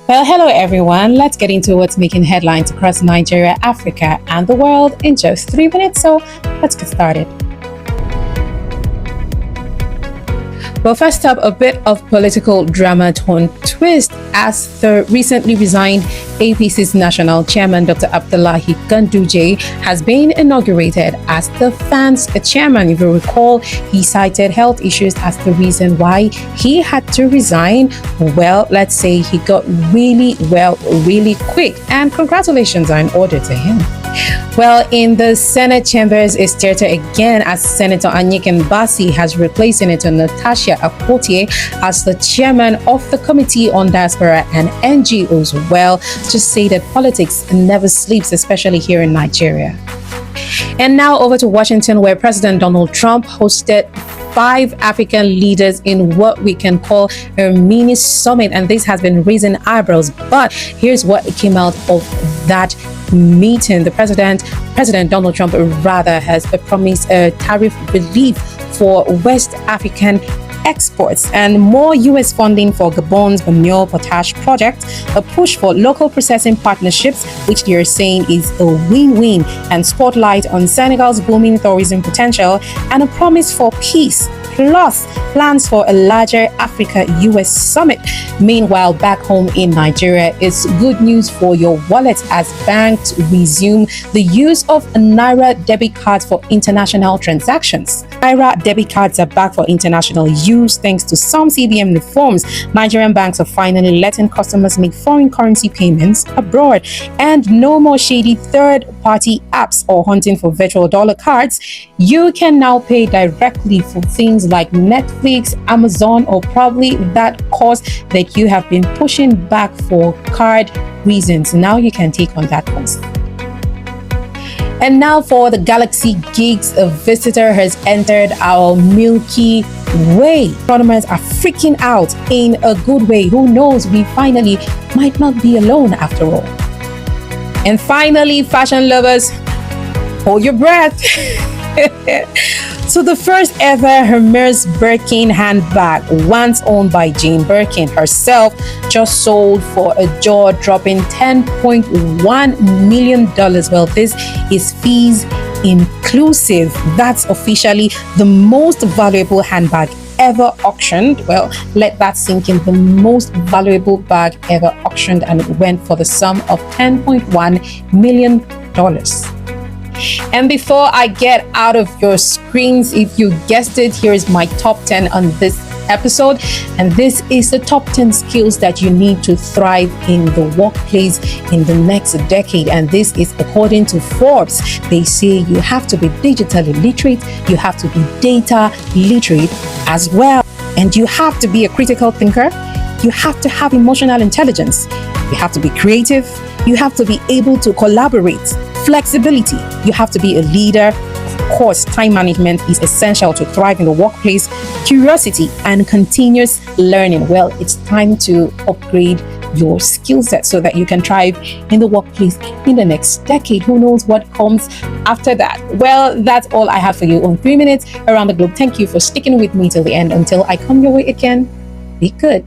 Well, hello everyone. Let's get into what's making headlines across Nigeria, Africa, and the world in just 3 minutes. So let's get started. Well, first up, a bit of political drama tone twist as the recently resigned APC's national chairman, Dr. Abdullahi Ganduje, has been inaugurated as the FAN's chairman. If you recall, he cited health issues as the reason why he had to resign. Well, let's say he got really well really quick, and congratulations are in order to him. Well, in the Senate chambers is theater again as Senator Anyekin Basi has replaced Senator Natasha Akpotier as the chairman of the Committee on Diaspora and NGOs. Well, to say that politics never sleeps, especially here in Nigeria. And now over to Washington, where President Donald Trump hosted 5 African leaders in what we can call a mini summit, and this has been raising eyebrows. But here's what came out of that meeting. The President Donald Trump rather has promised a tariff relief for West African exports and more U.S. funding for Gabon's Manure Potash project, a push for local processing partnerships, which they are saying is a win-win, and spotlight on Senegal's booming tourism potential, and a promise for peace, plus plans for a larger Africa-US summit. Meanwhile, back home in Nigeria, it's good news for your wallet as banks resume the use of Naira debit cards for international transactions. Naira debit cards are back for international use thanks to some CBN reforms. Nigerian banks are finally letting customers make foreign currency payments abroad, and no more shady third-party apps or hunting for virtual dollar cards. You can now pay directly for things like Netflix, Amazon, or probably that course that you have been pushing back for card reasons. Now you can take on that course. And now for the Galaxy Gigs, a visitor has entered our Milky Way. Astronomers are freaking out in a good way. Who knows, we finally might not be alone after all. And finally, fashion lovers, hold your breath. So the first ever Hermes Birkin handbag, once owned by Jane Birkin herself, just sold for a jaw-dropping $10.1 million. Well, this is fees inclusive. That's officially the most valuable handbag ever auctioned. Well, let that sink in. The most valuable bag ever auctioned, and it went for the sum of $10.1 million. And before I get out of your screens, if you guessed it, here is my top 10 on this episode. And this is the top 10 skills that you need to thrive in the workplace in the next decade. And this is according to Forbes. They say you have to be digitally literate, you have to be data literate as well, and you have to be a critical thinker. You have to have emotional intelligence. You have to be creative. You have to be able to collaborate. Flexibility. You have to be a leader. Of course, time management is essential to thrive in the workplace. Curiosity and continuous learning. Well, it's time to upgrade your skill set so that you can thrive in the workplace in the next decade. Who knows what comes after that? Well, that's all I have for you on 3 minutes around the globe. Thank you for sticking with me till the end. Until I come your way again, be good.